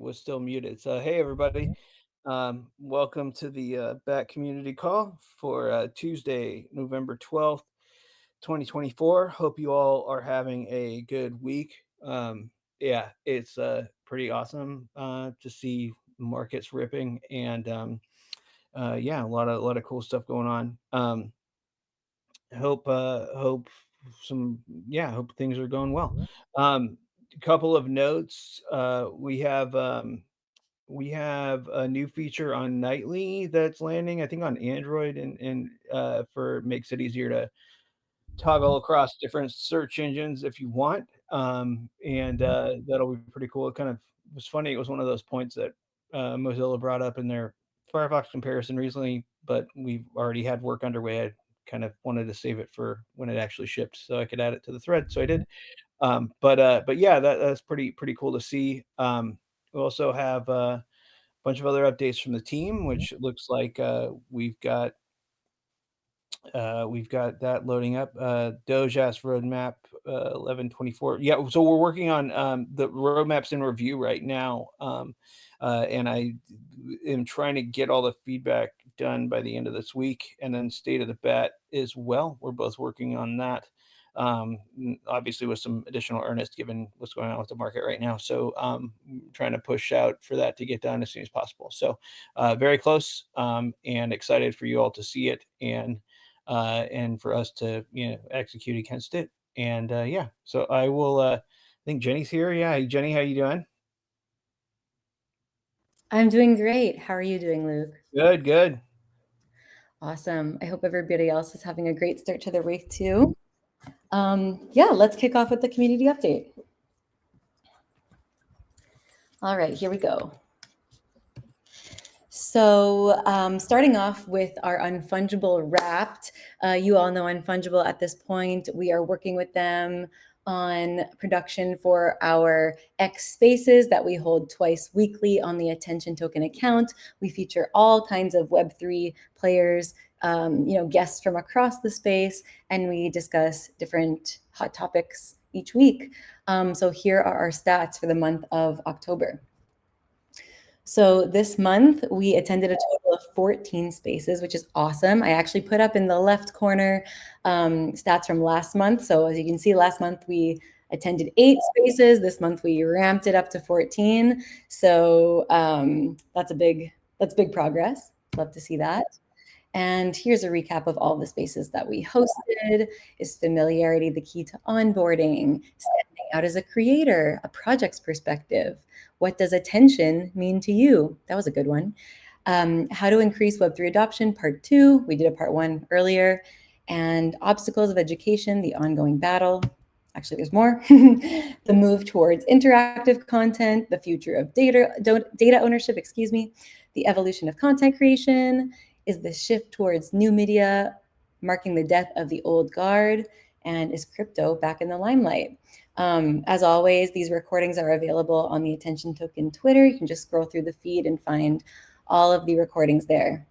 was still muted. So, hey, everybody. Welcome to the Bat Community Call for Tuesday, November 12th, 2024. Hope you all are having a good week. Yeah, it's pretty awesome to see markets ripping and yeah, a lot of cool stuff going on. Hope some yeah, hope things are going well. Um, Couple of notes. We have a new feature on Nightly that's landing, I think, on Android, and for makes it easier to toggle across different search engines if you want. And that'll be pretty cool. It kind of was funny. It was one of those points that Mozilla brought up in their Firefox comparison recently, but we've already had work underway. I kind of wanted to save it for when it actually shipped so I could add it to the thread. So I did. But yeah, that's pretty cool to see. We also have a bunch of other updates from the team, which looks like we've got that loading up. Dojas roadmap 1124. Yeah, so we're working on the roadmaps in review right now, and I am trying to get all the feedback done by the end of this week, and then state of the bet as well. We're both working on that. Obviously, with some additional earnest given what's going on with the market right now. So, trying to push out for that to get done as soon as possible. So, very close, and excited for you all to see it and for us to execute against it. And yeah, so I will. I think Jenny's here. Yeah, hey, Jenny, how you doing? I'm doing great. How are you doing, Luke? Good, good. Awesome. I hope everybody else is having a great start to their week too. Yeah, let's kick off with the community update. All right, here we go. So, starting off with our Unfungible Wrapped, you all know Unfungible at this point. We are working with them on production for our X Spaces that we hold twice weekly on the Attention Token account. We feature all kinds of Web3 players, guests from across the space, and we discuss different hot topics each week. So here are our stats for the month of October. So this month we attended a total of 14 spaces, which is awesome. I actually put up in the left corner stats from last month. So as you can see, last month we attended 8 spaces. This month we ramped it up to 14. So that's big progress. Love to see that. And here's a recap of all the spaces that we hosted. Is familiarity the key to onboarding? Standing out as a creator, a project's perspective. What does attention mean to you? That was a good one. How to increase Web3 adoption, part 2. We did a part 1 earlier. And obstacles of education, the ongoing battle. Actually, there's more. The move towards interactive content, the future of data ownership, the evolution of content creation, is the shift towards new media marking the death of the old guard, and is crypto back in the limelight? As always, these recordings are available on the Attention Token Twitter. You can just scroll through the feed and find all of the recordings there.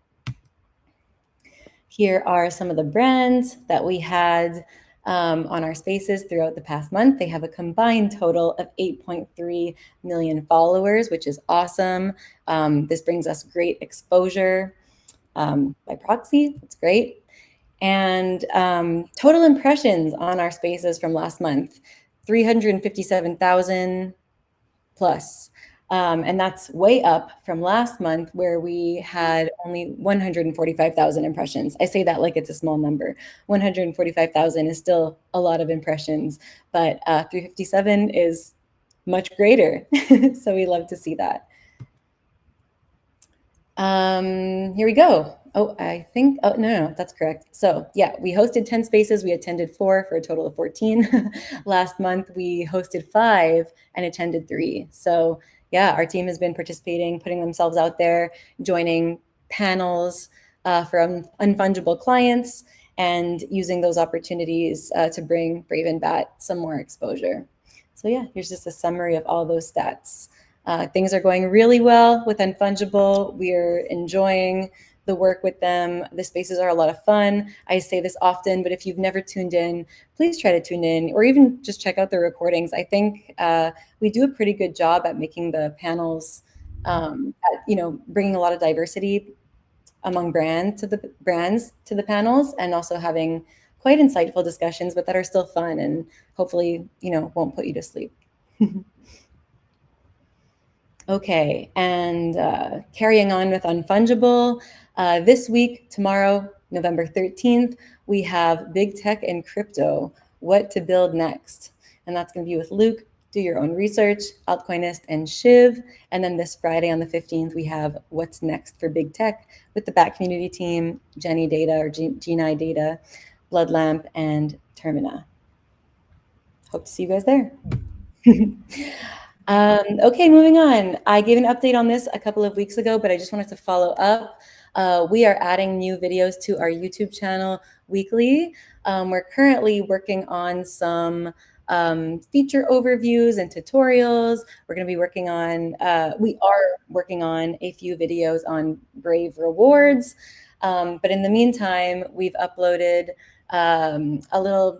Here are some of the brands that we had on our spaces throughout the past month. They have a combined total of 8.3 million followers, which is awesome. This brings us great exposure by proxy. That's great. And total impressions on our spaces from last month, 357,000 plus. And that's way up from last month where we had only 145,000 impressions. I say that like it's a small number. 145,000 is still a lot of impressions, but 357 is much greater. So we love to see that. Here we go. Oh, no, that's correct. So yeah, we hosted 10 spaces. We attended 4 for a total of 14. Last month, we hosted 5 and attended 3. So yeah, our team has been participating, putting themselves out there, joining panels from unfungible clients and using those opportunities to bring Brave and Bat some more exposure. So yeah, here's just a summary of all those stats. Things are going really well with Unfungible. We're enjoying the work with them. The spaces are a lot of fun. I say this often, but if you've never tuned in, please try to tune in or even just check out the recordings. I think we do a pretty good job at making the panels, bringing a lot of diversity among brands to the panels, and also having quite insightful discussions, but that are still fun and hopefully, won't put you to sleep. Okay, and carrying on with Unfungible, this week, tomorrow, November 13th, we have Big Tech and Crypto, What to Build Next. And that's going to be with Luke, Do Your Own Research, Altcoinist, and Shiv. And then this Friday on the 15th, we have What's Next for Big Tech with the Bat Community team, Jenny Data or Geni Data, Bloodlamp, and Termina. Hope to see you guys there. Okay, moving on. I gave an update on this a couple of weeks ago, but I just wanted to follow up. We are adding new videos to our YouTube channel weekly. We're currently working on some feature overviews and tutorials. We're going to be working on, we are working on a few videos on Brave rewards. But in the meantime, we've uploaded a little,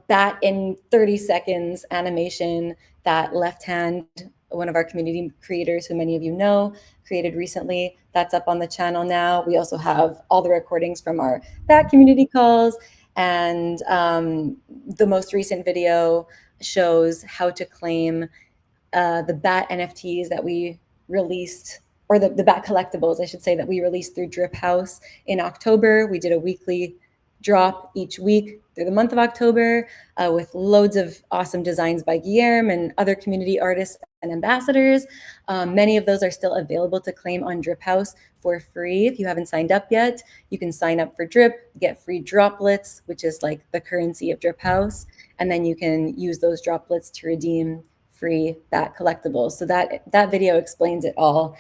bat in 30 seconds animation that Left Hand, one of our community creators who many of you know, created recently. That's up on the channel now. We also have all the recordings from our Bat community calls. And the most recent video shows how to claim the Bat NFTs that we released, or the Bat collectibles, I should say, that we released through Drip House in October. We did a weekly drop each week through the month of October with loads of awesome designs by Guillermo and other community artists and ambassadors. Many of those are still available to claim on Drip House for free. If you haven't signed up yet, you can sign up for Drip, get free droplets, which is like the currency of Drip House, and then you can use those droplets to redeem free Bat collectibles. So that video explains it all.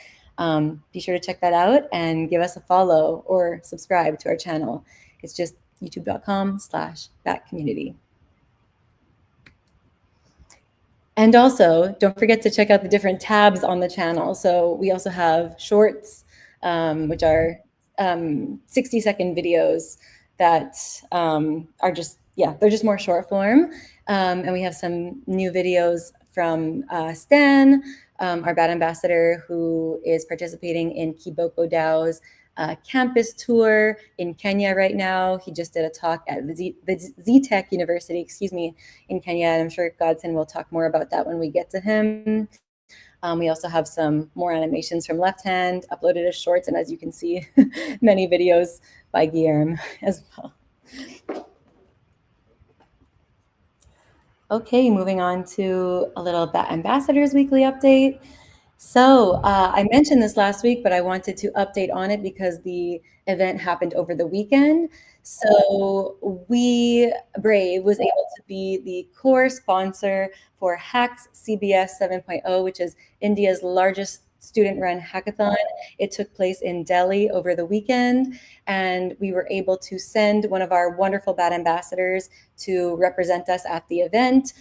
Be sure to check that out and give us a follow or subscribe to our channel. It's just youtube.com/batcommunity. And also, don't forget to check out the different tabs on the channel. So we also have shorts, which are 60-second videos that are just, they're just more short form. And we have some new videos from Stan, our Bat ambassador, who is participating in Kiboko DAO's campus tour in Kenya right now. He just did a talk at the Z-Tech University, in Kenya, and I'm sure Godson will talk more about that when we get to him. We also have some more animations from Left Hand uploaded as shorts, and as you can see, many videos by Guillermo as well. Okay, moving on to a little Bat Ambassadors Weekly update. So I mentioned this last week, but I wanted to update on it because the event happened over the weekend. So Brave was able to be the core sponsor for Hacks CBS 7.0, which is India's largest student-run hackathon. It took place in Delhi over the weekend, and we were able to send one of our wonderful Bat ambassadors to represent us at the event.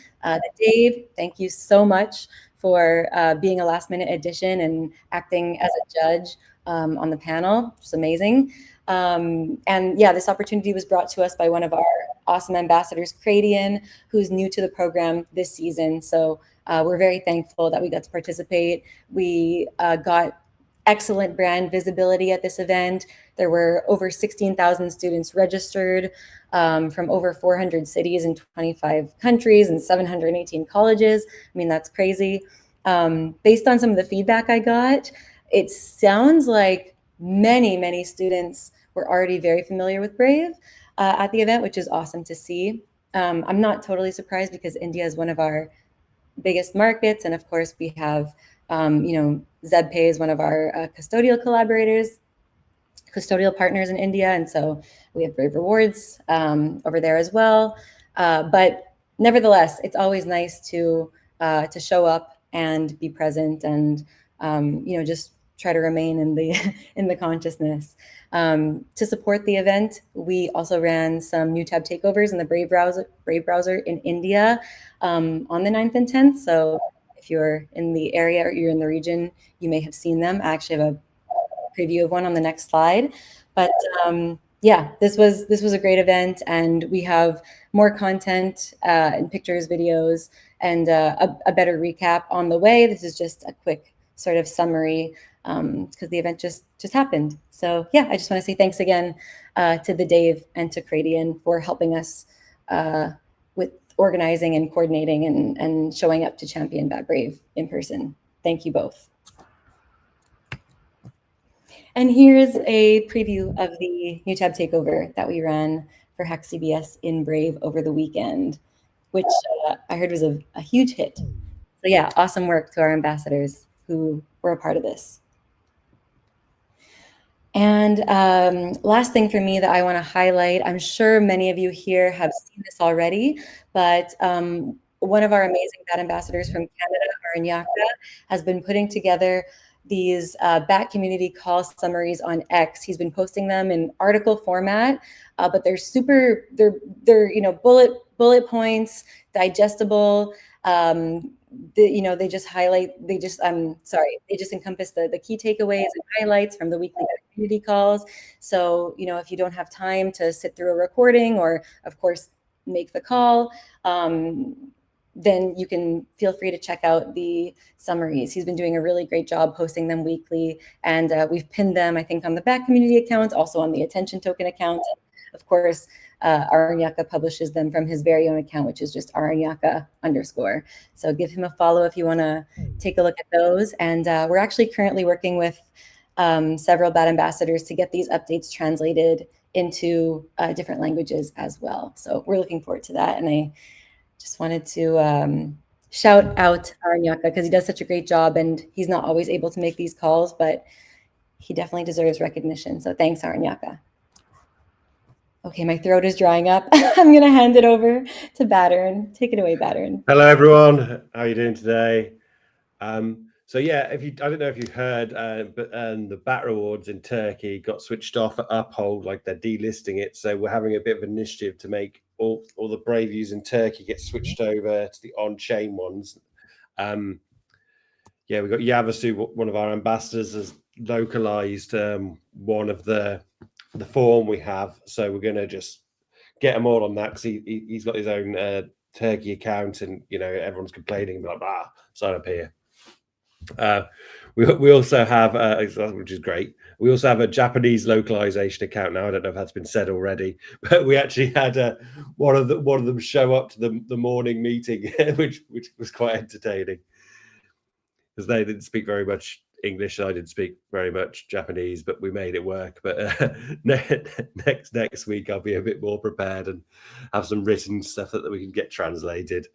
Dave, thank you so much for being a last-minute addition and acting as a judge on the panel. It's amazing. This opportunity was brought to us by one of our awesome ambassadors, Cradian, who's new to the program this season. So we're very thankful that we got to participate. We got excellent brand visibility at this event. There were over 16,000 students registered from over 400 cities in 25 countries and 718 colleges. I mean, that's crazy. Based on some of the feedback I got, it sounds like many students were already very familiar with Brave at the event, which is awesome to see. I'm not totally surprised because India is one of our biggest markets. And of course, we have, ZebPay is one of our custodial partners in India. And so we have Brave Rewards over there as well. But nevertheless, it's always nice to show up and be present and, just try to remain in the consciousness. To support the event, we also ran some new tab takeovers in the Brave browser in India on the 9th and 10th. So if you're in the area or you're in the region, you may have seen them. I actually have a preview of one on the next slide. But yeah, this was a great event, and we have more content and pictures, videos, and a better recap on the way. This is just a quick sort of summary because the event just happened. So yeah, I just want to say thanks again to the Dave and to Cradian for helping us with organizing and coordinating and showing up to champion Bat Brave in person. Thank you both. And here's a preview of the new tab takeover that we ran for Hack CBS in Brave over the weekend, which I heard was a huge hit. So yeah, awesome work to our ambassadors who were a part of this. And last thing for me that I want to highlight, I'm sure many of you here have seen this already, but one of our amazing Bat ambassadors from Canada, Aranyaka, has been putting together these Bat community call summaries on X. He's been posting them in article format, but they're bullet points, digestible. They just encompass the key takeaways and highlights from the weekly community calls. So, if you don't have time to sit through a recording or, of course, make the call, then you can feel free to check out the summaries. He's been doing a really great job posting them weekly, and we've pinned them, I think, on the Bat community account, also on the Attention Token account. Of course, Aranyaka publishes them from his very own account, which is just Aranyaka_. So give him a follow if you want to take a look at those. And we're actually currently working with several Bat ambassadors to get these updates translated into different languages as well. So we're looking forward to that. And I just wanted to shout out Aranyaka because he does such a great job, and he's not always able to make these calls, but he definitely deserves recognition. So thanks, Aranyaka. Okay, my throat is drying up. I'm going to hand it over to Battern. Take it away, Battern. Hello, everyone. How are you doing today? So yeah, I don't know if you've heard, but the Bat rewards in Turkey got switched off at Uphold, like they're delisting it. So we're having a bit of an initiative to make all the Brave views in Turkey get switched over to the on-chain ones. Yeah, we've got Yavasu, one of our ambassadors, has localized one of the form we have. So we're going to just get him all on that because he's got his own Turkey account, and everyone's complaining about sign up here. We also have, which is great, we also have a Japanese localization account now. I don't know if that's been said already, but we actually had one of them show up to the morning meeting, which was quite entertaining because they didn't speak very much English. I didn't speak very much Japanese, but we made it work. But next week I'll be a bit more prepared and have some written stuff that we can get translated.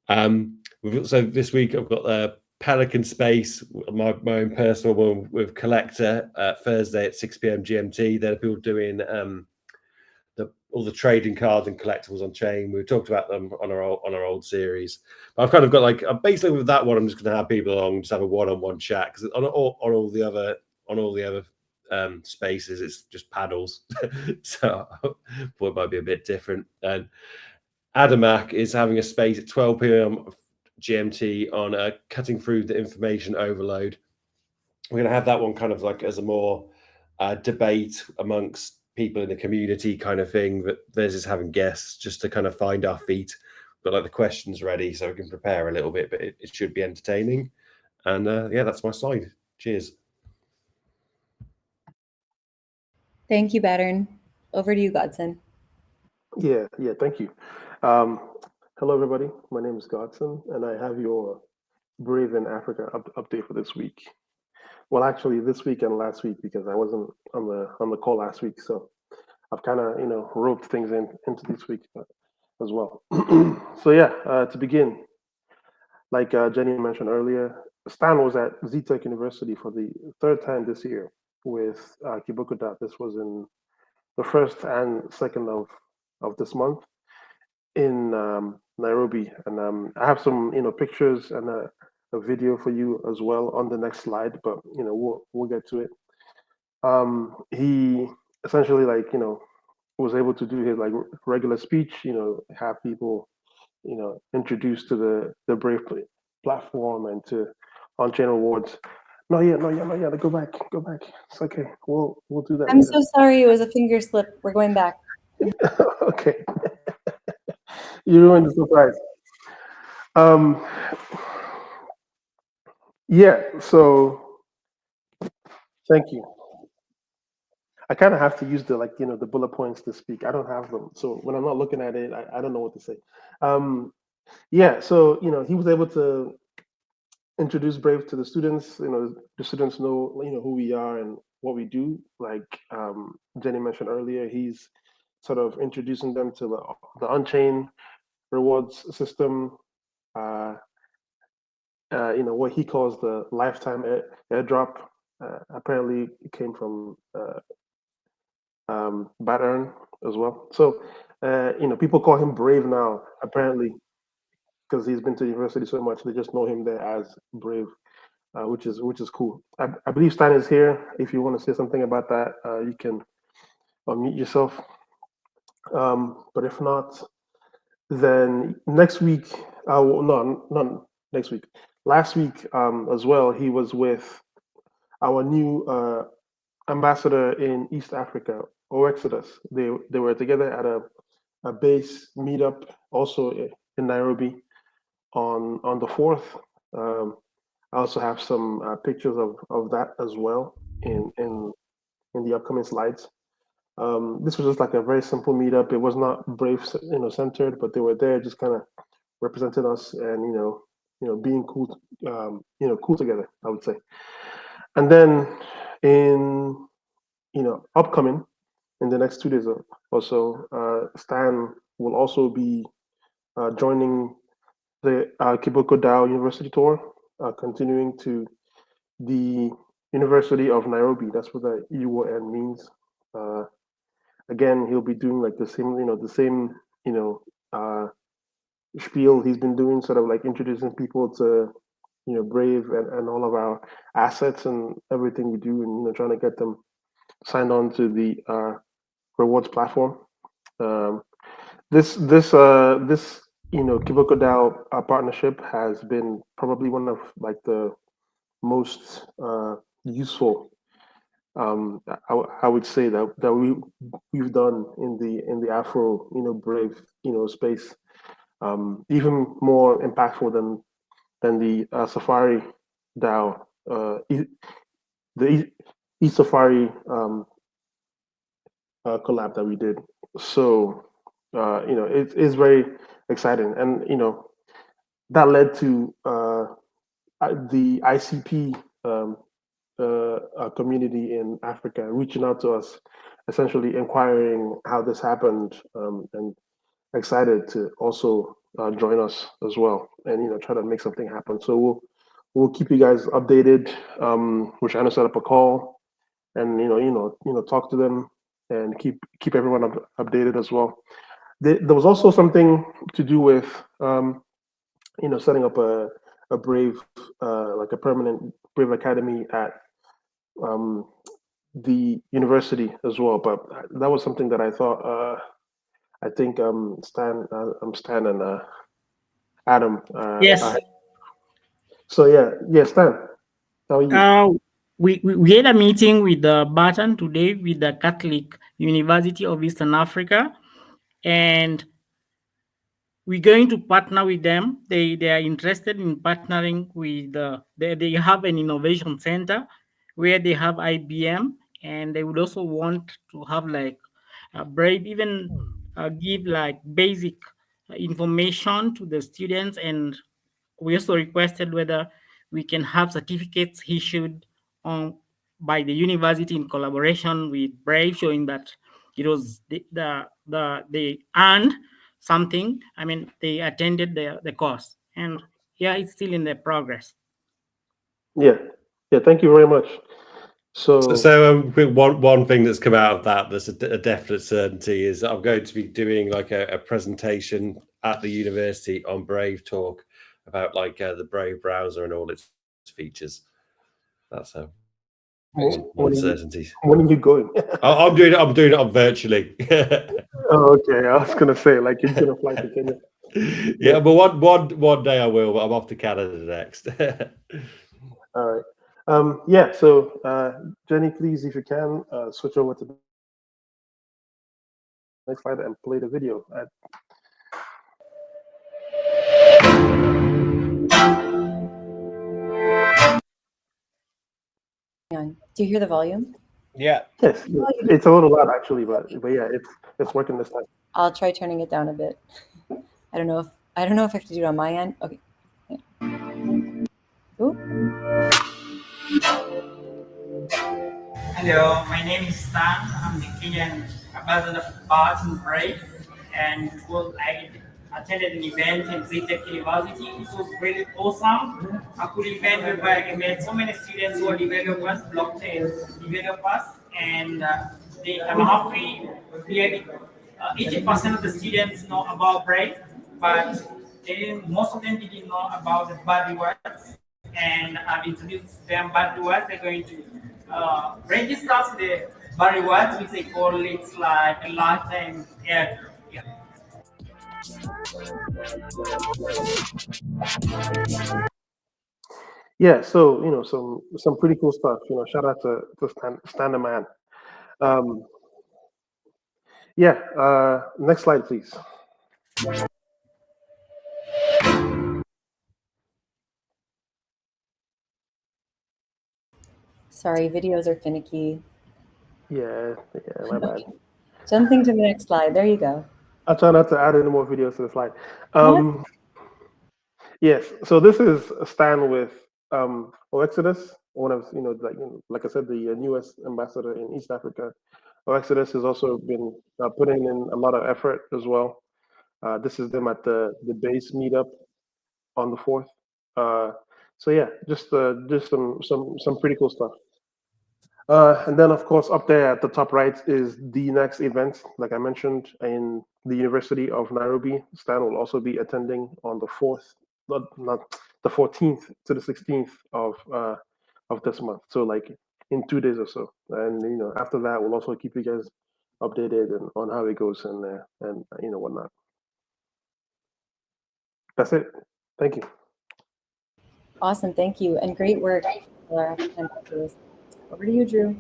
So this week I've got Pelican Space, my own personal one with Collector, Thursday at 6 p.m. GMT. There are people doing all the trading cards and collectibles on chain. We talked about them on our old series. But I've kind of got basically with that one, I'm just going to have people along, just have a one-on-one chat because on all the other spaces, it's just paddles. So I thought it might be a bit different. And Adamak is having a space at 12 p.m. GMT on cutting through the information overload. We're going to have that one kind of like as a more debate amongst people in the community kind of thing, but versus having guests just to kind of find our feet. But the questions ready so we can prepare a little bit, but it should be entertaining. And yeah, that's my slide. Cheers. Thank you, Battern. Over to you, Godson. Yeah, thank you. Hello, everybody. My name is Godson, and I have your Brave in Africa update for this week. Well, actually, this week and last week because I wasn't on the call last week, so I've kind of roped things into this week as well. So yeah, to begin, like Jenny mentioned earlier, Stan was at ZTech University for the third time this year with Kibokuda. This was in the 1st and 2nd of this month in Nairobi, and I have some pictures and a video for you as well on the next slide, but we'll get to it. He essentially was able to do his regular speech, have people introduced to the Brave platform and to on-chain rewards. No, yeah, no, yeah, no, yeah. Go back, go back. It's okay. We'll do that I'm later. so sorry. It was a finger slip. We're going back. Okay. You ruined the surprise. Um, yeah. So thank you. I kind of have to use the the bullet points to speak. I don't have them, so when I'm not looking at it, I don't know what to say. Um, yeah. So he was able to introduce Brave to the students. The students know who we are and what we do. Like Jenny mentioned earlier, he's sort of introducing them to the Unchained rewards system. Uh, what he calls the lifetime airdrop. Apparently, it came from Bad Earn as well. So, people call him Brave now. Apparently, because he's been to university so much, they just know him there as Brave. Which is cool. I believe Stein is here. If you want to say something about that, you can unmute yourself. But if not, then next week, no, not next week. Last week as well, he was with our new ambassador in East Africa, Oexodus. They were together at a base meetup also in Nairobi on the 4th. I also have some pictures of that as well in the upcoming slides. This was just like a very simple meetup. It was not Brave, centered, but they were there, just kind of representing us and being cool, cool together, I would say. And then in upcoming in the next 2 days or so, Stan will also be joining the Kiboko Dao University tour, continuing to the University of Nairobi. That's what the UON means. Again, he'll be doing like the same, spiel he's been doing, sort of like introducing people to, Brave and all of our assets and everything we do, and trying to get them signed on to the rewards platform. This Kiboko DAO partnership has been probably one of like the most useful. I would say that we've done in the Afro Brave space, even more impactful than the Safari DAO, the eSafari collab that we did. So it is very exciting, and that led to the ICP community in Africa reaching out to us, essentially inquiring how this happened, and excited to also join us as well, and try to make something happen. So we'll keep you guys updated. We're trying to set up a call, and talk to them and keep everyone updated as well. There was also something to do with setting up a Brave, like a permanent Brave Academy at the university as well. But that was something that I thought, I think Stan and Adam. Yes. So yeah, Stan, how are you? We had a meeting with the Barton today with the Catholic University of Eastern Africa, and we're going to partner with them. They are interested in partnering with they have an innovation center where they have IBM, and they would also want to have like Brave, even give like basic information to the students. And we also requested whether we can have certificates issued on by the university in collaboration with Brave, showing that it was they earned something. I mean, they attended the course, and yeah, it's still in the progress. Yeah. Thank you very much. So one thing that's come out of that that's a definite certainty is I'm going to be doing like a presentation at the university on Brave Talk about like the Brave browser and all its features. That's one certainty. When are you going? I'm doing it on virtually. Oh, okay. I was gonna say like you're gonna fly to Kenya. Yeah, but one day I will, but I'm off to Canada next. All right. Yeah, so Jenny, please, if you can, switch over to the next slide and play the video. Hang on. Do you hear the volume? Yeah. Yes, it's a little loud actually, but yeah, it's working this time. I'll try turning it down a bit. I don't know if I have to do it on my end. Okay. Ooh. Hello, my name is Sam. I'm the Kenyan ambassador for BAT and Brave, and I attended an event in Zitec University. It was really awesome. A cool event whereby I met so many students who are developers, blockchain developers, and I'm happy. Nearly 80% of the students know about Brave, but most of them didn't know about the bad words, and I've introduced them bad words. They're going to register the bad words, which they call it's like a lifetime air. Yeah. Yeah, so some pretty cool stuff. Shout out to Stan the Man. Yeah, next slide, please. Sorry, videos are finicky. Yeah, my bad. Jumping to the next slide. There you go. I'll try not to add any more videos to the slide. What? Yes, so this is Stan with Exodus, one of like I said, the newest ambassador in East Africa. Exodus has also been putting in a lot of effort as well. This is them at the base meetup on the 4th. So yeah, just some pretty cool stuff. And then of course up there at the top right is the next event, like I mentioned, in the University of Nairobi. Stan will also be attending on the 4th, not the 14th to the 16th of this month. So like in 2 days or so. And after that, we'll also keep you guys updated on how it goes and whatnot. That's it. Thank you. Awesome. Thank you. And great work. Over to you, Drew.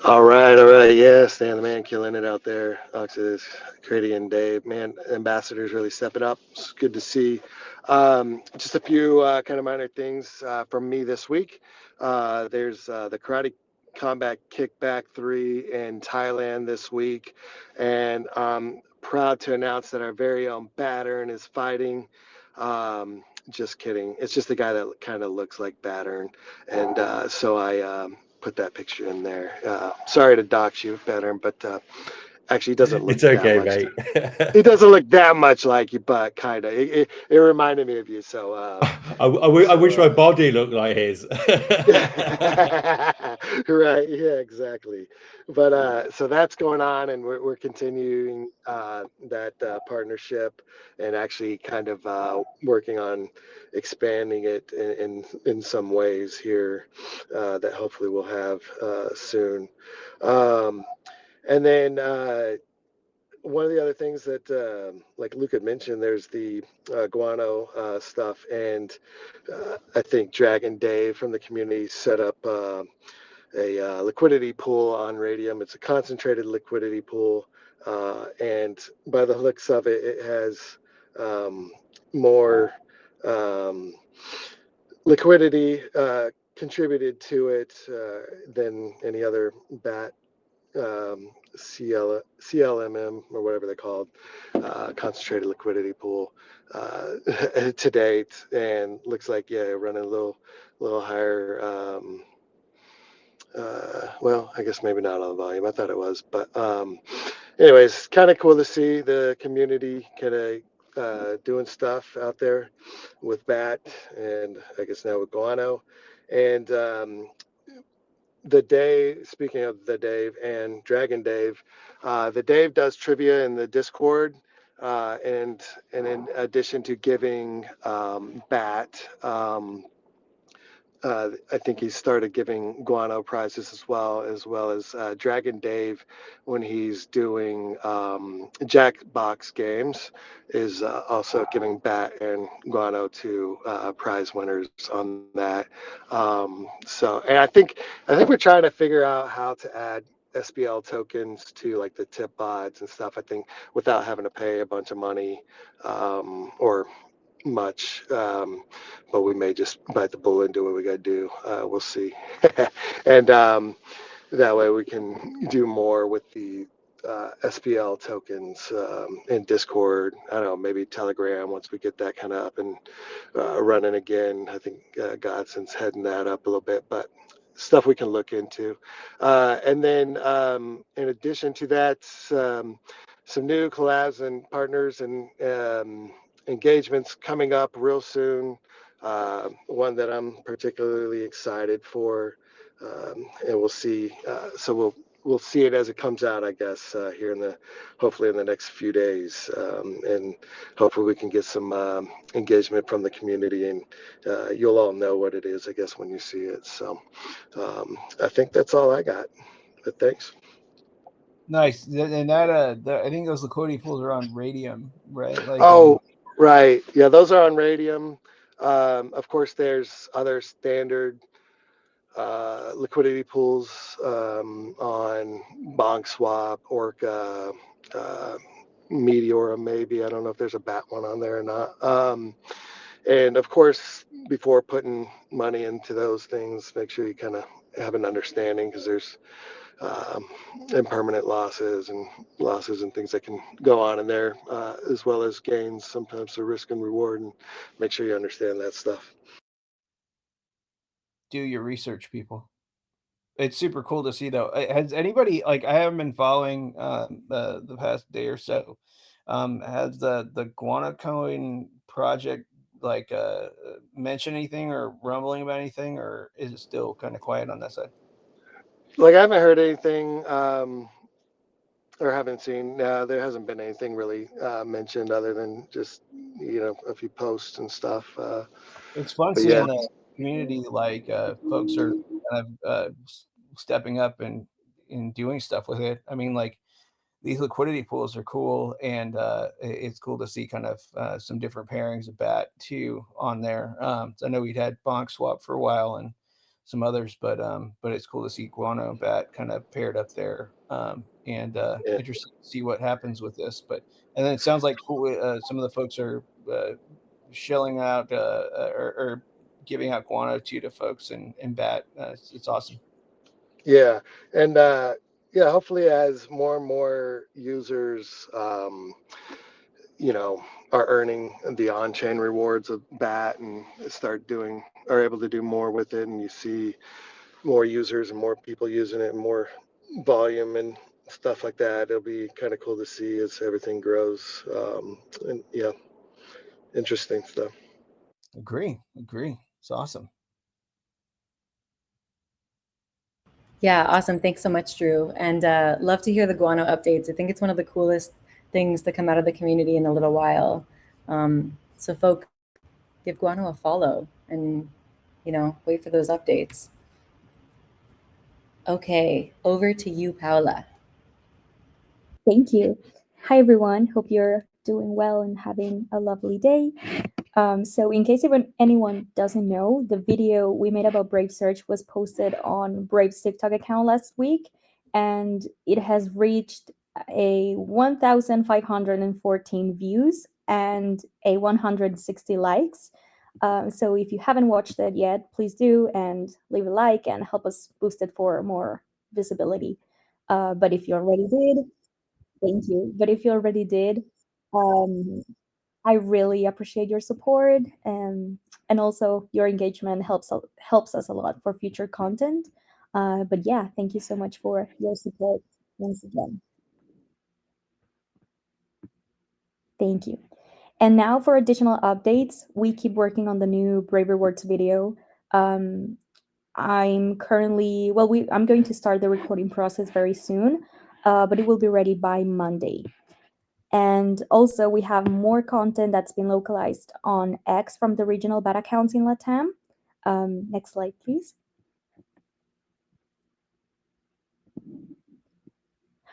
All right. Yeah, Stan the Man killing it out there. Oxus, Grady, and Dave, man, ambassadors really stepping up. It's good to see. Just a few kind of minor things from me this week. There's the Karate Combat Kickback 3 in Thailand this week, and I'm proud to announce that our very own Battern is fighting. Just kidding. It's just the guy that kind of looks like Battern, and so I put that picture in there. Sorry to dox you, Battern, but actually, he doesn't look. It's okay, that much. mate. He doesn't look that much like you, but kind of. It reminded me of you. So I wish my body looked like his. Right. Yeah. Exactly. But so that's going on, and we're continuing that partnership, and actually kind of working on expanding it in some ways here that hopefully we'll have soon. And then one of the other things that, like Luke had mentioned, there's the guano stuff, and I think Dragon Dave from the community set up a liquidity pool on Raydium. It's a concentrated liquidity pool, and by the looks of it, it has more liquidity contributed to it than any other BAT CLMM or whatever they're called, concentrated liquidity pool to date, and looks like running a little higher. Well, I guess maybe not on the volume. I thought it was, but anyways, kind of cool to see the community kind of doing stuff out there with BAT, and I guess now with guano, and speaking of the Dave and Dragon Dave, the Dave does trivia in the Discord, and in addition to giving BAT I think he started giving guano prizes as well as Dragon Dave, when he's doing Jackbox games, is also giving bat and guano to prize winners on that. And I think we're trying to figure out how to add SPL tokens to like the tip bots and stuff. I think without having to pay a bunch of money or much, but we may just bite the bullet and do what we got to do. We'll see. And that way we can do more with the SPL tokens in Discord. I don't know, maybe Telegram once we get that kind of up and running again. I think Godson's heading that up a little bit, but stuff we can look into. And then in addition to that, some new collabs and partners and engagements coming up real soon. One that I'm particularly excited for, and we'll see. So we'll see it as it comes out, I guess, here hopefully in the next few days, and hopefully we can get some engagement from the community, and you'll all know what it is, I guess, when you see it. So I think that's all I got. But thanks. Nice. And that I think those liquidity pools are on Radium, right? Like, right. Yeah, those are on Radium. Of course, there's other standard liquidity pools on BonkSwap, Orca, Meteora, maybe. I don't know if there's a BAT one on there or not. And of course, before putting money into those things, make sure you kind of have an understanding, because there's impermanent losses and things that can go on in there, as well as gains. Sometimes the risk and reward, and make sure you understand that stuff. do your research, people. It's super cool to see, though. Has anybody, like, I haven't been following the past day or so. Has the Guano Coin project like mentioned anything or rumbling about anything, or is it still kind of quiet on that side? Like, I haven't heard anything or haven't seen. There hasn't been anything really mentioned other than just a few posts and stuff. It's fun But seeing yeah. the community, like folks are kind of stepping up and doing stuff with it. I mean, like, these liquidity pools are cool, and it's cool to see kind of some different pairings of BAT too on there. So I know we'd had BonkSwap for a while and some others, but it's cool to see Guano and BAT kind of paired up there, and Yeah. interesting to see what happens with this. And then it sounds like cool, some of the folks are shelling out or giving out Guano to folks and BAT. It's awesome. Yeah, and hopefully as more and more users, are earning the on-chain rewards of BAT and are able to do more with it, and you see more users and more people using it and more volume and stuff like that, it'll be kind of cool to see as everything grows. And yeah, interesting stuff. Agree. It's awesome. Yeah, awesome. Thanks so much, Drew. And love to hear the Guano updates. I think it's one of the coolest things to come out of the community in a little while. So folk, give Guano a follow and, wait for those updates. Okay, over to you, Paula. Thank you. Hi, everyone. Hope you're doing well and having a lovely day. So in case anyone doesn't know, the video we made about Brave Search was posted on Brave's TikTok account last week, and it has reached a 1,514 views and a 160 likes. So if you haven't watched it yet, please do, and leave a like and help us boost it for more visibility. But if you already did, thank you. But if you already did, I really appreciate your support, and also your engagement helps us a lot for future content. But yeah, thank you so much for your support once again. Thank you. And now for additional updates, we keep working on the new Brave Rewards video. I'm going to start the recording process very soon, but it will be ready by Monday. And also, we have more content that's been localized on X from the regional BAT accounts in LATAM. Next slide, please.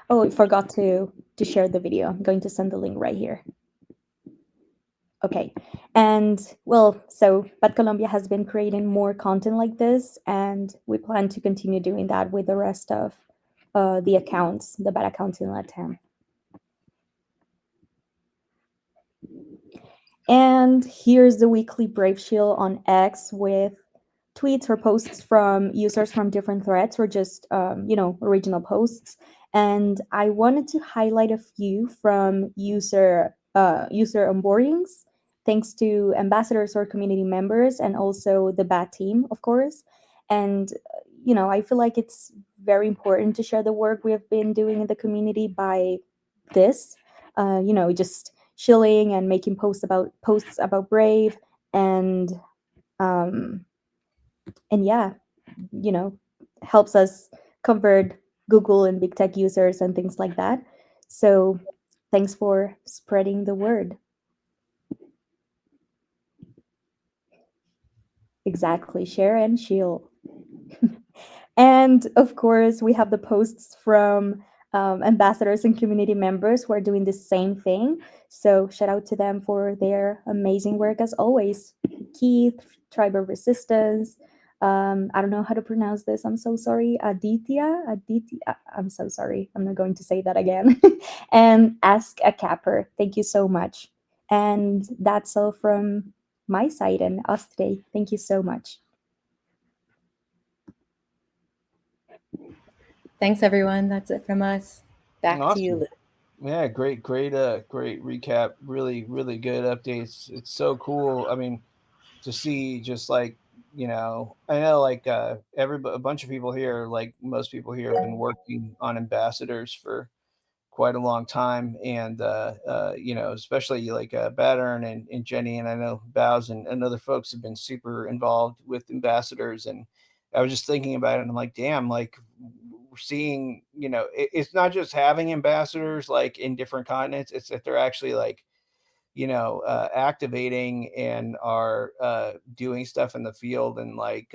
Oh, I forgot to share the video. I'm going to send the link right here. Okay, and well, so Bad Colombia has been creating more content like this, and we plan to continue doing that with the rest of the accounts, the Bad accounts in Latam. And here's the weekly Brave Shield on X with tweets or posts from users from different threads, or just original posts. And I wanted to highlight a few from user onboardings, thanks to ambassadors or community members, and also the BAT team, of course. And I feel like it's very important to share the work we have been doing in the community by this, just shilling and making posts about Brave, and yeah, helps us convert Google and big tech users and things like that. So thanks for spreading the word. Exactly, share and shield. And of course, we have the posts from ambassadors and community members who are doing the same thing. So shout out to them for their amazing work as always. Keith, Tribe of Resistance. I don't know how to pronounce this. I'm so sorry. Aditya. I'm so sorry. I'm not going to say that again. And Ask a Capper. Thank you so much. And that's all from my side and us today. Thank you so much. Thanks, everyone. That's it from us. Back to you, Awesome. Luke. Yeah, great recap. Really, really good updates. It's so cool. I mean, to see just like, I know like a bunch of people here, like most people here, have been working on ambassadors for quite a long time, and especially like Battern and Jenny, and I know Bows and other folks have been super involved with ambassadors. And I was just thinking about it, and I'm like, damn, like we're seeing, it's not just having ambassadors like in different continents, it's that they're actually like, activating and are doing stuff in the field, and like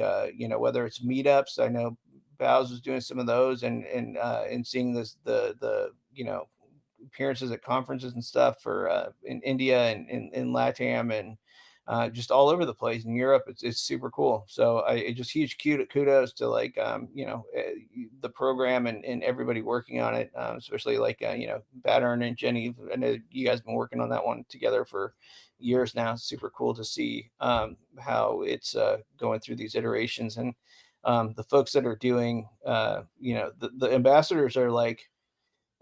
whether it's meetups. I know Bows was doing some of those, and seeing the appearances at conferences and stuff for in India and in LATAM, and just all over the place in Europe. It's super cool. So I just huge kudos to like the program and everybody working on it, especially like Battern and Jenny. I know you guys have been working on that one together for years now. It's super cool to see how it's going through these iterations, and the folks that are doing the ambassadors are like,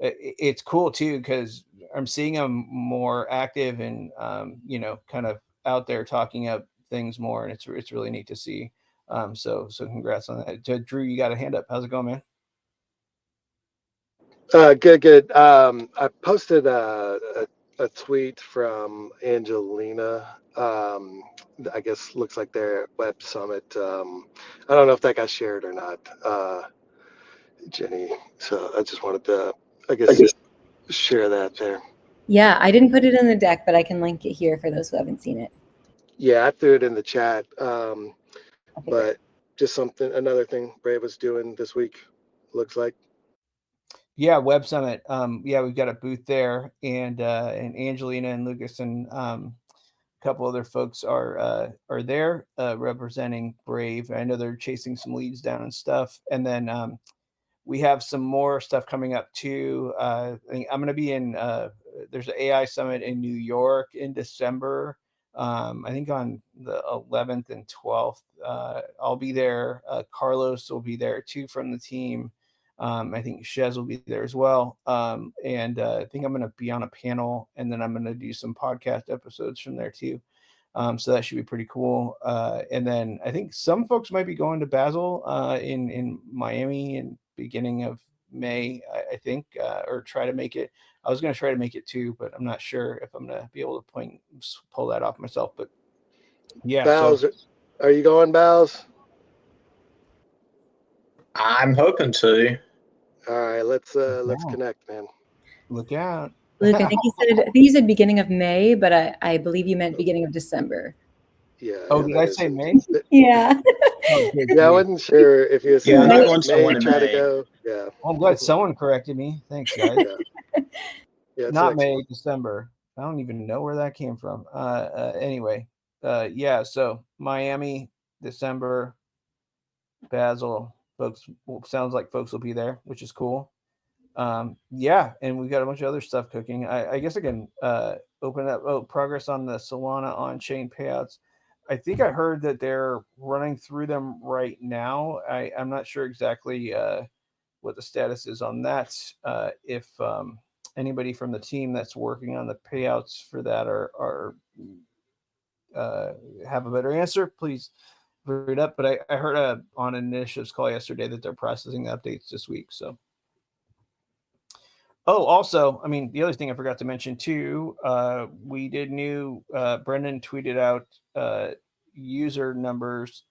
it's cool too, because I'm seeing them more active and kind of out there talking up things more, and it's really neat to see. So congrats on that. Drew, you got a hand up. How's it going, man? Good. I posted a tweet from Angelina. I guess looks like they're at Web Summit. I don't know if that got shared or not, Jenny. So I just wanted to, share that there. Yeah, I didn't put it in the deck, but I can link it here for those who haven't seen it. Yeah, I threw it in the chat. Okay, But just another thing Brave was doing this week, looks like. Yeah, Web Summit. Yeah, we've got a booth there, and Angelina and Lucas and a couple other folks are there representing Brave. I know they're chasing some leads down and stuff, and then we have some more stuff coming up too. I think I'm going to be in. There's an AI summit in New York in December. I think on the 11th and 12th. I'll be there. Carlos will be there too from the team. I think Shez will be there as well. And I think I'm going to be on a panel, and then I'm going to do some podcast episodes from there too. So that should be pretty cool. And then I think some folks might be going to Basel in Miami in beginning of May, I think, or try to make it. I was going to try to make it too, but I'm not sure if I'm going to be able to pull that off myself. But yeah, Bowles, are you going, Bowles? I'm hoping to. All right, let's connect, man. Look out. Luke, I think you said beginning of May, but I believe you meant beginning of December. Yeah. Oh, yeah, did that I is say in- May? Yeah. Oh, good Yeah, I grief. wasn't sure if you Yeah, said another one's May someone in try to May. go. Yeah. Well, I'm glad someone corrected me. Thanks, guys. Yeah. Yeah. It's Not next May, month. December. I don't even know where that came from. Anyway, yeah. So Miami, December, Basel. Folks, sounds like folks will be there, which is cool. Yeah, and we got a bunch of other stuff cooking. I guess I can open up progress on the Solana on-chain payouts. I think I heard that they're running through them right now. I'm not sure exactly what the status is on that. If anybody from the team that's working on the payouts for that are have a better answer, please bring it up. But I heard on an initiatives call yesterday that they're processing the updates this week. So. Oh, also, I mean, the other thing I forgot to mention too, we did Brendan tweeted out user numbers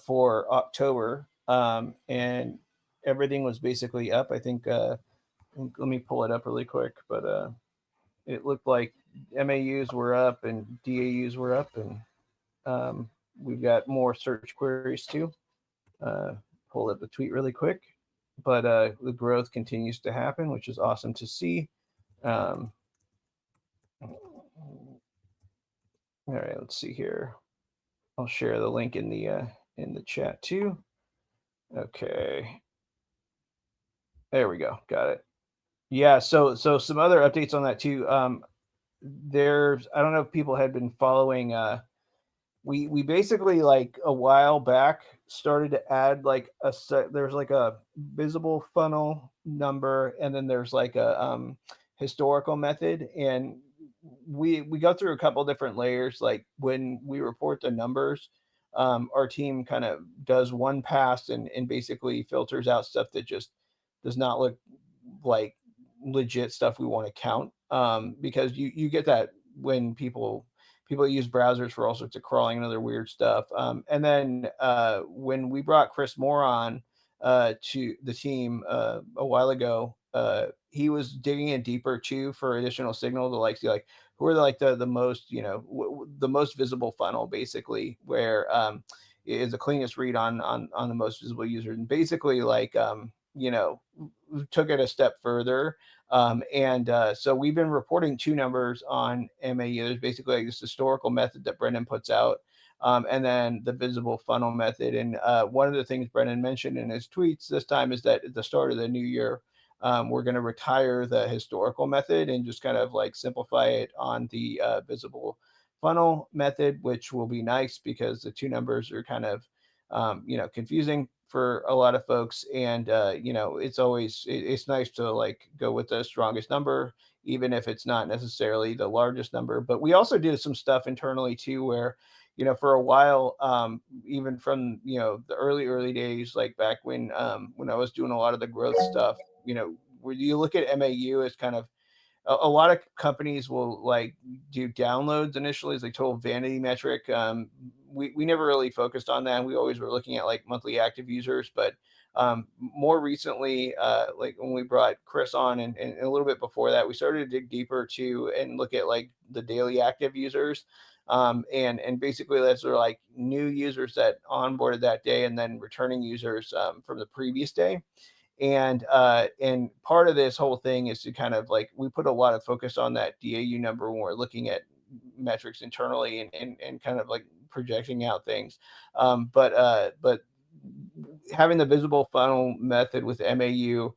for October, and everything was basically up. I think, let me pull it up really quick, but it looked like MAUs were up and DAUs were up, and we've got more search queries too. Pull up the tweet really quick. But the growth continues to happen, which is awesome to see. All right, let's see here. I'll share the link in the chat too. Okay, there we go. Got it. Yeah. So some other updates on that too. There's I don't know if people had been following. We basically like a while back started to add like there's like a visible funnel number, and then there's like a historical method, and we go through a couple different layers. Like when we report the numbers, our team kind of does one pass and basically filters out stuff that just does not look like legit stuff we want to count, because you get that when people use browsers for all sorts of crawling and other weird stuff. And then when we brought Chris Moore on to the team a while ago, he was digging in deeper too for additional signal to like see like who are the most the most visible funnel, basically, where is the cleanest read on the most visible users, and basically like took it a step further. So we've been reporting two numbers on MAU. There's basically like this historical method that Brendan puts out, and then the visible funnel method. And one of the things Brendan mentioned in his tweets this time is that at the start of the new year, we're going to retire the historical method and just kind of like simplify it on the visible funnel method, which will be nice because the two numbers are kind of confusing for a lot of folks. And it's nice to like go with the strongest number, even if it's not necessarily the largest number. But we also did some stuff internally too, where for a while, even from the early days, like back when I was doing a lot of the growth stuff, where you look at MAU as kind of a lot of companies will like do downloads initially as a total vanity metric. We never really focused on that. We always were looking at like monthly active users, but more recently, like when we brought Chris on and a little bit before that, we started to dig deeper too and look at like the daily active users. And basically that's sort of like new users that onboarded that day and then returning users from the previous day. And part of this whole thing is to kind of like we put a lot of focus on that DAU number when we're looking at metrics internally and kind of like projecting out things. But having the visible funnel method with MAU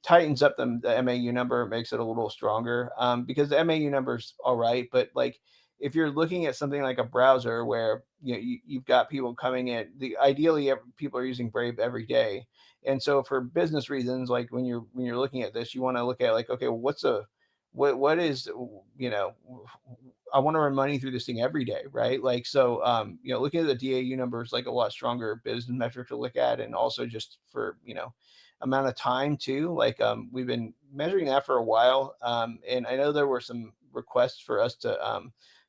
tightens up the MAU number, makes it a little stronger, because the MAU number's all right, but like if you're looking at something like a browser where you've got people coming in, ideally people are using Brave every day. And so for business reasons, like when you're looking at this, you want to look at like, okay, what is, I want to run money through this thing every day, right? Like, so, looking at the DAU numbers, like a lot stronger business metric to look at. And also just for, amount of time too. Like, we've been measuring that for a while. And I know there were some requests for us to,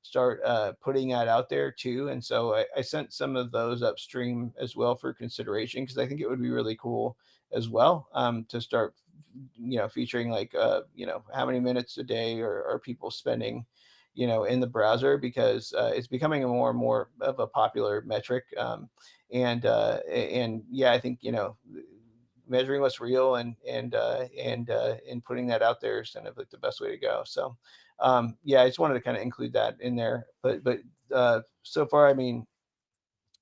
start putting that out there too. And so I sent some of those upstream as well for consideration, because I think it would be really cool as well, to start, featuring like, how many minutes a day are people spending, in the browser, because it's becoming a more and more of a popular metric. And yeah, I think, measuring what's real and putting that out there is kind of like the best way to go. So yeah, I just wanted to kind of include that in there. But so far, I mean,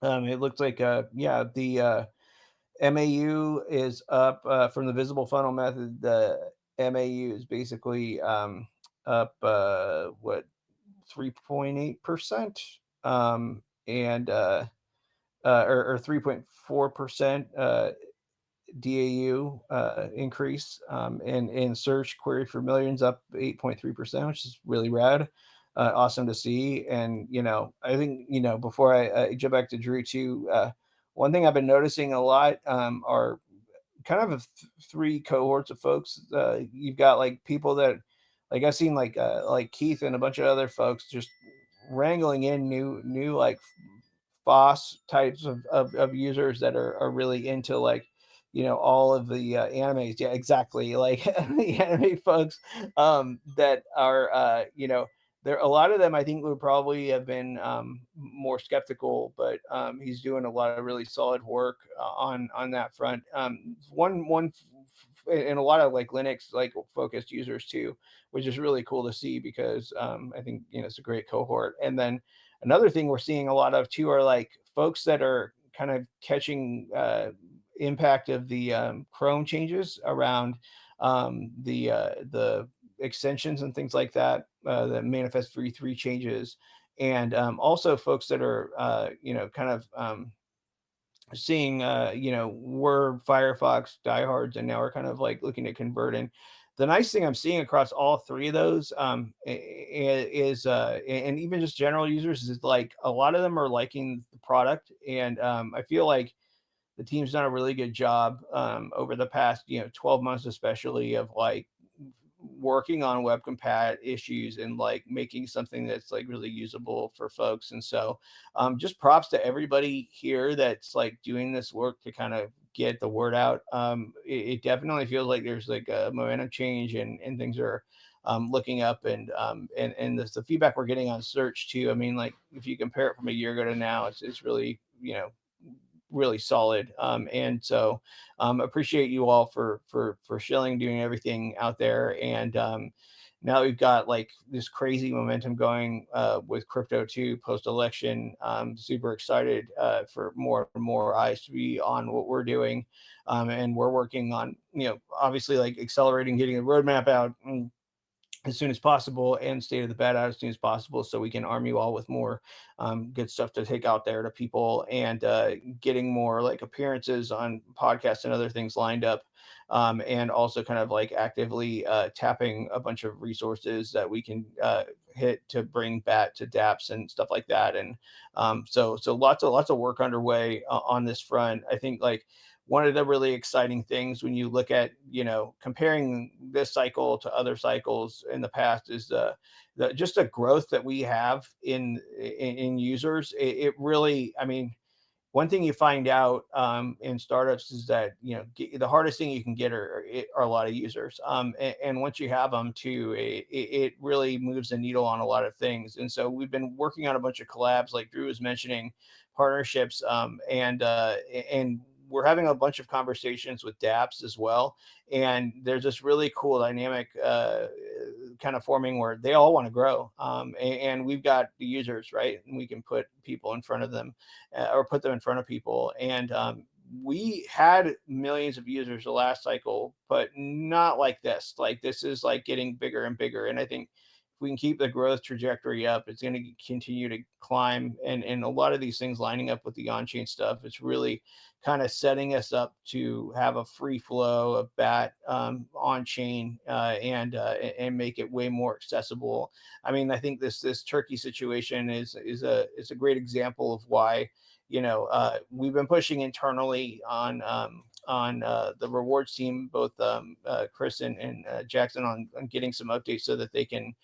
it looks like yeah, the MAU is up from the visible funnel method. The MAU is basically up what, 3.8%, and or 3.4% DAU increase, and search queried for millions up 8.3%, which is really rad. Awesome to see. And I think before I jump back to Drew too, one thing I've been noticing a lot are kind of three cohorts of folks. You've got like people that, like, I've seen like Keith and a bunch of other folks just wrangling in new like FOSS types of users that are really into like all of the animes. Yeah, exactly. Like the anime folks that are there, a lot of them I think would probably have been more skeptical, but he's doing a lot of really solid work on that front. One and a lot of like Linux like focused users too, which is really cool to see, because I think it's a great cohort. And then another thing we're seeing a lot of too are like folks that are kind of catching impact of the Chrome changes around the extensions and things like that, the manifest v3 changes, and also folks that are kind of seeing we're Firefox diehards and now we're kind of like looking at converting. The nice thing I'm seeing across all three of those is and even just general users, is like a lot of them are liking the product. And I feel like the team's done a really good job over the past 12 months especially, of like working on web compat issues and like making something that's like really usable for folks. And so just props to everybody here that's like doing this work to kind of get the word out. It definitely feels like there's like a momentum change, and things are looking up, and the feedback we're getting on search too. I mean, like if you compare it from a year ago to now, it's really really solid. And so appreciate you all for shilling, doing everything out there. And now we've got like this crazy momentum going with crypto too post-election. Super excited for more and more eyes to be on what we're doing. And we're working on obviously like accelerating getting a roadmap out as soon as possible, and state of the beta out as soon as possible, so we can arm you all with more good stuff to take out there to people, and getting more like appearances on podcasts and other things lined up, and also kind of like actively tapping a bunch of resources that we can hit to bring back to dApps and stuff like that. And so lots of work underway on this front. I think like one of the really exciting things when you look at, comparing this cycle to other cycles in the past is the just a growth that we have in users. It really, I mean, one thing you find out in startups is that, the hardest thing you can get are a lot of users. And once you have them too, it really moves the needle on a lot of things. And so we've been working on a bunch of collabs, like Drew was mentioning, partnerships, and we're having a bunch of conversations with dApps as well. And there's this really cool dynamic kind of forming where they all want to grow. And we've got the users, right? And we can put people in front of them or put them in front of people. And we had millions of users the last cycle, but not like this. Like this is like getting bigger and bigger. And I think if we can keep the growth trajectory up, it's going to continue to climb. And a lot of these things lining up with the on-chain stuff, it's really kind of setting us up to have a free flow of BAT on-chain and make it way more accessible. I mean, I think this Turkey situation is a great example of why, we've been pushing internally on the rewards team, both Chris and Jackson, on getting some updates so that they can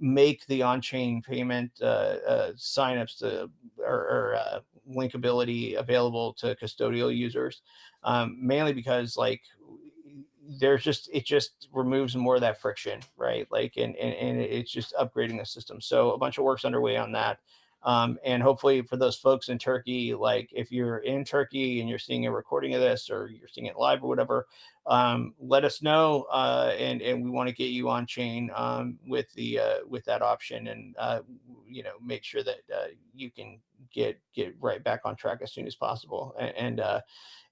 make the on-chain payment signups to or linkability available to custodial users, mainly because like it just removes more of that friction, right? Like, and it's just upgrading the system. So a bunch of work's underway on that. And hopefully for those folks in Turkey, like if you're in Turkey and you're seeing a recording of this or you're seeing it live or whatever, let us know. And we want to get you on chain with that option, and make sure that you can get right back on track as soon as possible.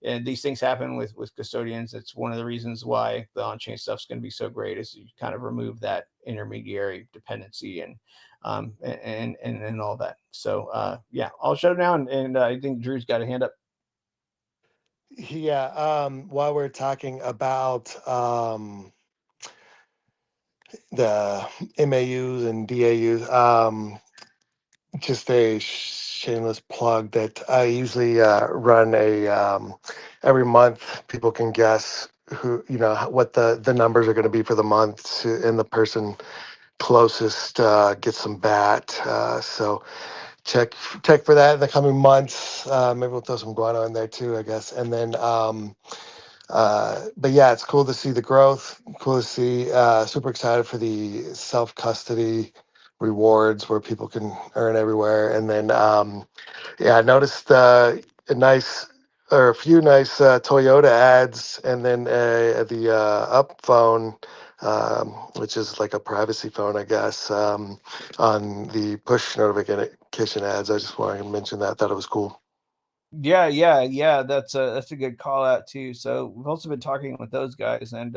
And these things happen with custodians. It's one of the reasons why the on-chain stuff is going to be so great, is you kind of remove that intermediary dependency and all that. So yeah, I'll shut it down. And I think Drew's got a hand up. Yeah. While we're talking about the MAUs and DAUs, just a shameless plug that I usually run every month. People can guess what the numbers are going to be for the month, and the person closest gets some BAT. So check for that in the coming months. Maybe we'll throw some guano in there too, I guess. And then but yeah, it's cool to see the growth. Cool to see. Super excited for the self custody rewards where people can earn everywhere. And then yeah, I noticed a few nice Toyota ads, and then the Up phone, which is like a privacy phone, I guess, on the push notification ads. I just wanted to mention that. Thought it was cool. Yeah. That's a good call out too. So we've also been talking with those guys, and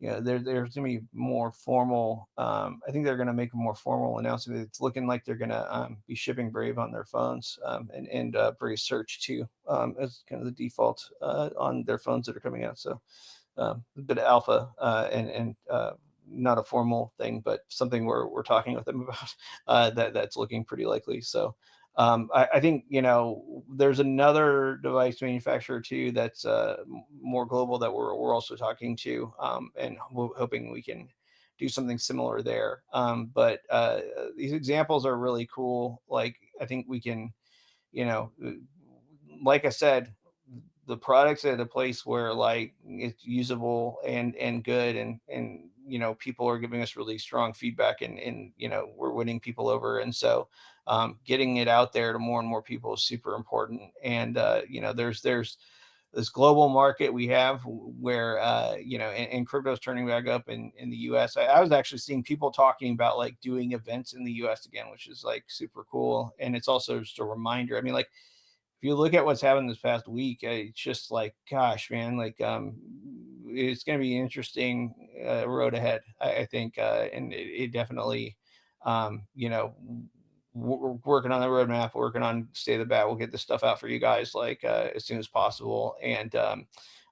there's gonna be more formal. I think they're gonna make a more formal announcement. It's looking like they're gonna be shipping Brave on their phones, and Brave Search too, as kind of the default on their phones that are coming out. So a bit of alpha, and not a formal thing, but something we're talking with them about that's looking pretty likely. So I think there's another device manufacturer too that's more global that we're also talking to, and hoping we can do something similar there. But these examples are really cool. Like I think we can, like I said, the product's at a place where like it's usable and good, and people are giving us really strong feedback, and we're winning people over. And so getting it out there to more and more people is super important. And there's this global market we have where and crypto's turning back up in the US. I was actually seeing people talking about like doing events in the US again, which is like super cool. And it's also just a reminder. I mean, like, if you look at what's happened this past week, it's just like, gosh, man, like it's going to be an interesting road ahead, I think. And it definitely, we're working on the roadmap, working on State of the Bat. We'll get this stuff out for you guys like as soon as possible. And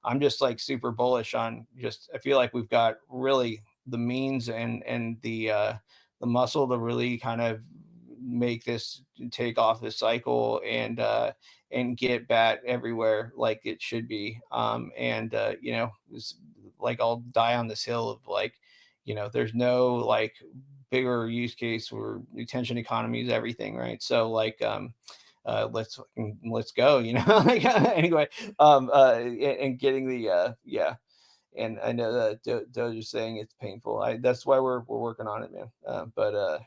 I'm just like super bullish on I feel like we've got really the means and the muscle to really kind of make this take off this cycle and get BAT everywhere like it should be. It's like I'll die on this hill of like, there's no like bigger use case where attention economy is everything, right? So like let's go, like anyway, and getting the and I know that Doge is saying it's painful. That's why we're working on it, man. But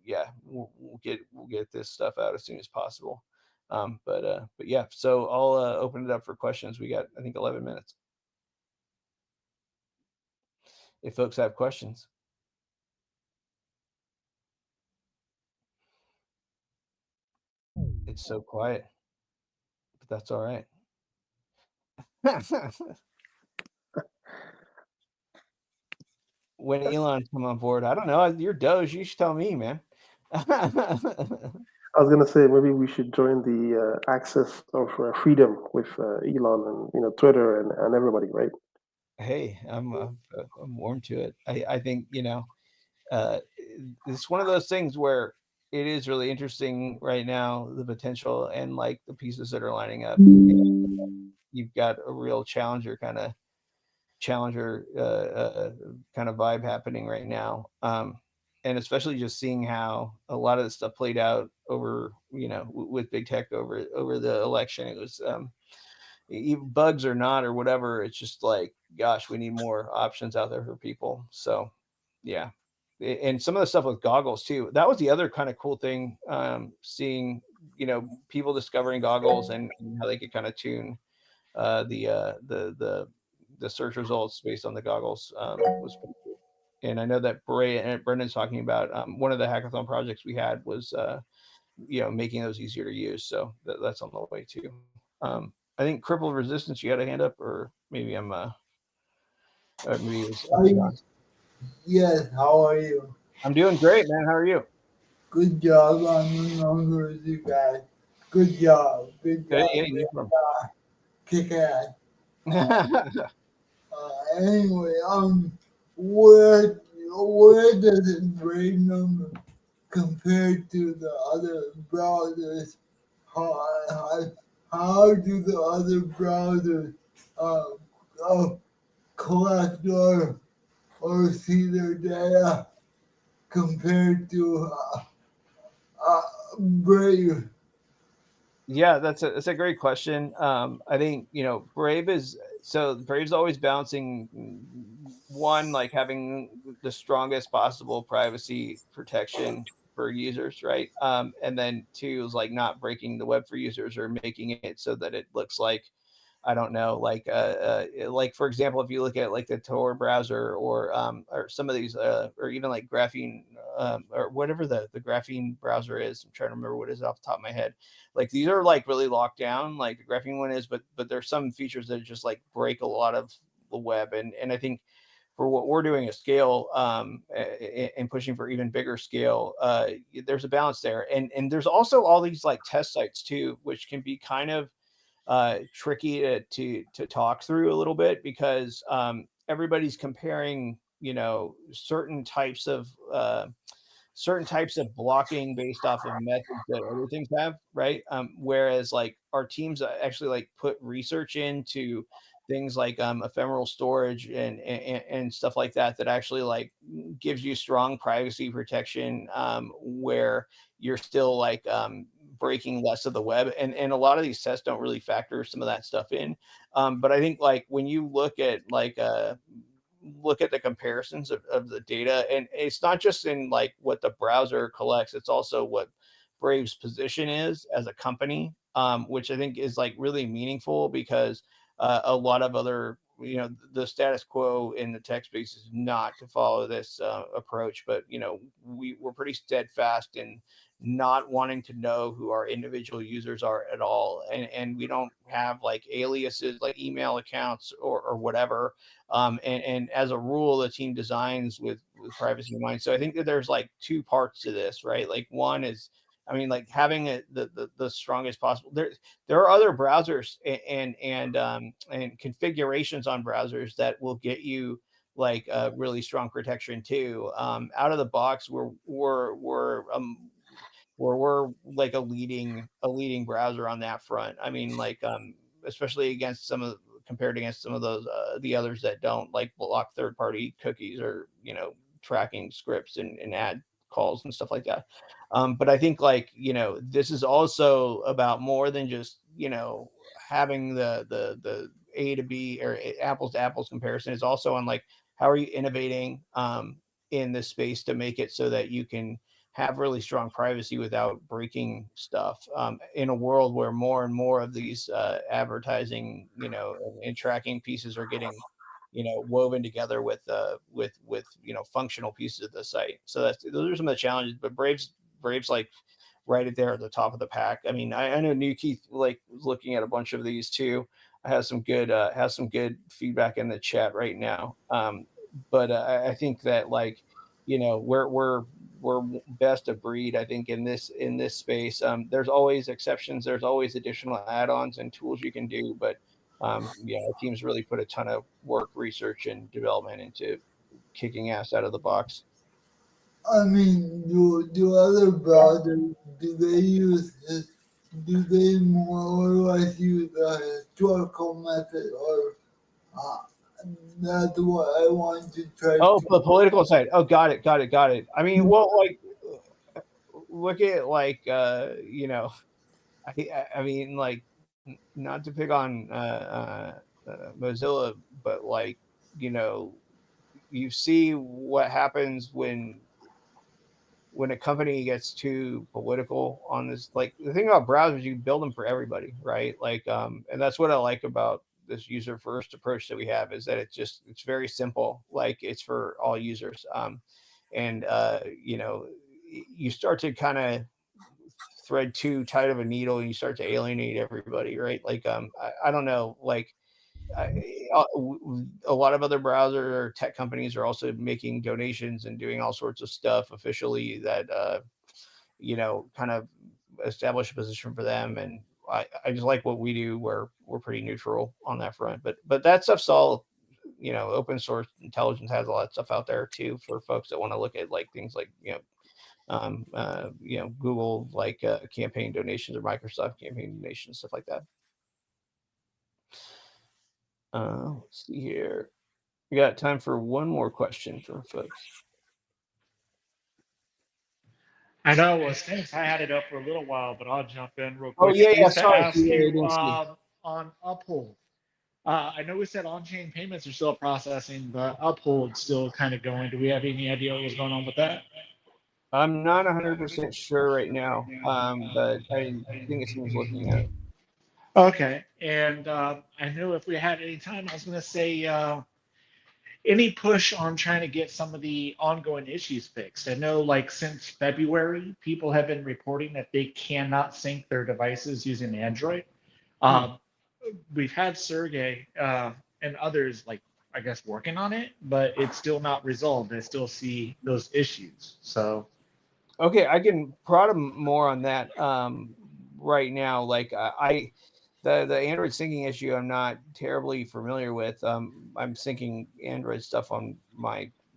yeah, we'll get this stuff out as soon as possible. But yeah, so I'll open it up for questions. We got, I think, 11 minutes. If folks have questions. It's so quiet, but that's all right. When Elon come on board, I don't know. You're Doge. You should tell me, man. I was gonna say maybe we should join the Axis of Freedom with Elon and Twitter and everybody, right? Hey, I'm warm to it. I think it's one of those things where it is really interesting right now, the potential and like the pieces that are lining up. You've got a real challenger kind of vibe happening right now. And especially just seeing how a lot of the stuff played out over, with big tech over the election. It was bugs or not or whatever. It's just like gosh, we need more options out there for people. So yeah. And some of the stuff with goggles too. That was the other kind of cool thing. Seeing, people discovering goggles and how they could kind of tune the search results based on the goggles was pretty cool. And I know that Brendan's talking about one of the hackathon projects we had was making those easier to use. So that's on the way too. I think Crippled Resistance, you had a hand up, or maybe I'm maybe it was Yes, how are you? I'm doing great, man. How are you? Good job on the numbers, you guys. Good job. Good Good. job. Yeah, you from. Kick ass. Anyway, where does it Brave number compared to the other browsers? How do the other browsers collect or see their data compared to Brave? Yeah, that's a great question. I think Brave's always balancing one, like having the strongest possible privacy protection for users, right? And then two is like not breaking the web for users or making it so that it looks like, I don't know, like for example, if you look at like the Tor browser or some of these or even like Graphene or whatever the Graphene browser is. I'm trying to remember what it is off the top of my head. Like these are like really locked down, like the Graphene one is, but there's some features that just like break a lot of the web, and I think for what we're doing at scale and pushing for even bigger scale, there's a balance there, and there's also all these like test sites too, which can be kind of tricky to talk through a little bit because everybody's comparing certain types of blocking based off of methods that other things have, right? Whereas like our teams actually like put research into things like ephemeral storage and stuff like that actually like gives you strong privacy protection where you're still like breaking less of the web, and a lot of these tests don't really factor some of that stuff in. But I think like when you look at the comparisons of the data, and it's not just in like what the browser collects, it's also what Brave's position is as a company, which I think is like really meaningful because a lot of other, the status quo in the tech space is not to follow this approach, but we're pretty steadfast in not wanting to know who our individual users are at all, and we don't have like aliases like email accounts or whatever, and as a rule the team designs with privacy in mind. So I think that there's like two parts to this, right? Like one is, I mean, like having the strongest possible. There are other browsers and configurations on browsers that will get you like really strong protection too. Out of the box, we're like a leading browser on that front. I mean, like especially against compared against some of those the others that don't, like block third-party cookies or tracking scripts and ad calls and stuff like that. But I think like this is also about more than just having the A to B or apples to apples comparison. Is also on like how are you innovating in this space to make it so that you can have really strong privacy without breaking stuff in a world where more and more of these advertising and tracking pieces are getting woven together with functional pieces of the site. So those are some of the challenges, but Brave's like right there at the top of the pack. I mean, I know New Keith like was looking at a bunch of these too. I have some good feedback in the chat right now. But I think that like we're best of breed, I think, in this space. There's always exceptions, there's always additional add-ons and tools you can do, but our teams really put a ton of work, research, and development into kicking ass out of the box. I mean, do other browsers, do they more or less use a historical method, or that's what I want to try Oh, to. the political side. Oh, got it. I mean, well, like look at like I mean, like not to pick on Mozilla, but like, you see what happens when a company gets too political on this. Like, the thing about browsers, you build them for everybody, right? Like, and that's what I like about this user first approach that we have, is that it's very simple. Like, it's for all users. And you start to kind of thread too tight of a needle and you start to alienate everybody, right? Like, I don't know, like, a lot of other browser or tech companies are also making donations and doing all sorts of stuff officially that kind of establish a position for them. And I just like what we do, where we're pretty neutral on that front. But that stuff's all, open source intelligence has a lot of stuff out there too for folks that want to look at like things like Google, like campaign donations, or Microsoft campaign donations, stuff like that. Let's see here. We got time for one more question from folks. I know. Thanks. I had it up for a little while, but I'll jump in real Oh quick. yeah, Just to sorry. ask Yeah, I you didn't see. on Uphold. I know we said on-chain payments are still processing, but Uphold still kind of going. Do we have any idea what's going on with that? I'm not 100% sure right now, but I think it's someone's looking at it. Okay. And I know if we had any time, I was going to say any push on trying to get some of the ongoing issues fixed. I know, like, since February, people have been reporting that they cannot sync their devices using Android. We've had Sergey and others, like, I guess, working on it, but it's still not resolved. I still see those issues. So, okay, I can prod them more on that right now. Like, the Android syncing issue, I'm not terribly familiar with. I'm syncing Android stuff on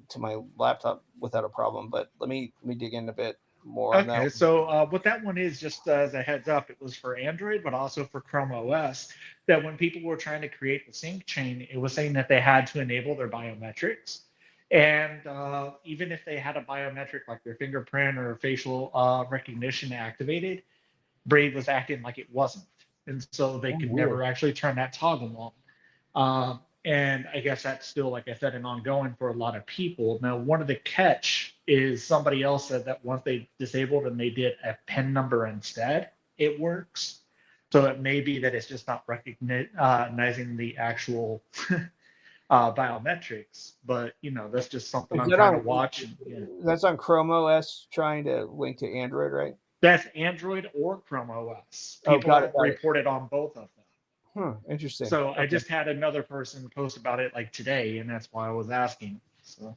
to my laptop without a problem, but let me dig in a bit more on that. okay, so what that one is, just as a heads up, it was for Android, but also for Chrome OS, that when people were trying to create the sync chain, it was saying that they had to enable their biometrics. And even if they had a biometric like their fingerprint or facial recognition activated, Brave was acting like it wasn't. And so they could never actually turn that toggle on. And I guess that's still, like I said, an ongoing for a lot of people. Now, one of the catch is somebody else said that once they disabled and they did a PIN number instead, it works. So it may be that it's just not recognizing the actual biometrics, but that's just something I'm trying to watch. That's on Chrome OS trying to link to Android, right? That's Android or Chrome OS. People have reported on both of them. Interesting. So I just had another person post about it like today, and that's why I was asking. So.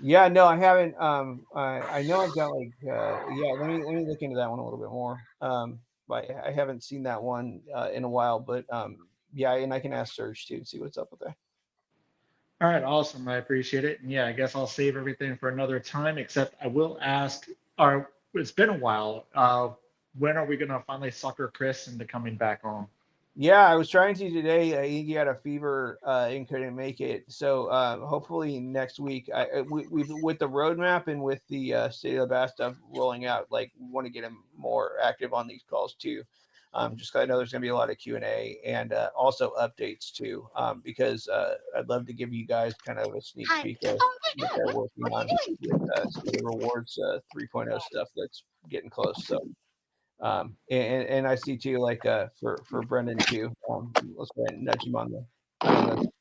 Yeah, no, I haven't. I know I've got like let me look into that one a little bit more. But I haven't seen that one in a while. But yeah, and I can ask Serge too and see what's up with that. All right, awesome. I appreciate it. And yeah, I guess I'll save everything for another time. Except I will ask. It's been a while. When are we gonna finally sucker Chris into coming back on? Yeah, I was trying to today. He had a fever and couldn't make it. So hopefully next week, we've with the roadmap and with the State of the Bass stuff rolling out, like, we want to get him more active on these calls too. Just because I know there's going to be a lot of Q&A and also updates too, because I'd love to give you guys kind of a sneak peek of what they're working on with some of the rewards 3.0 stuff that's getting close. So. And I see too, like for Brendan too. Let's go ahead and nudge him on the. I don't know,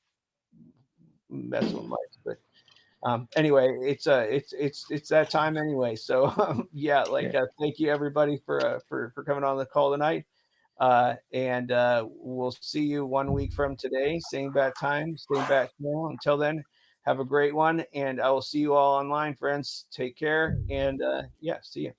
mess with mics, but anyway, it's that time anyway. So yeah, like thank you everybody for coming on the call tonight. And we'll see you 1 week from today, same bat time, same bat channel. Until then, have a great one, and I will see you all online, friends. Take care, and yeah, see you.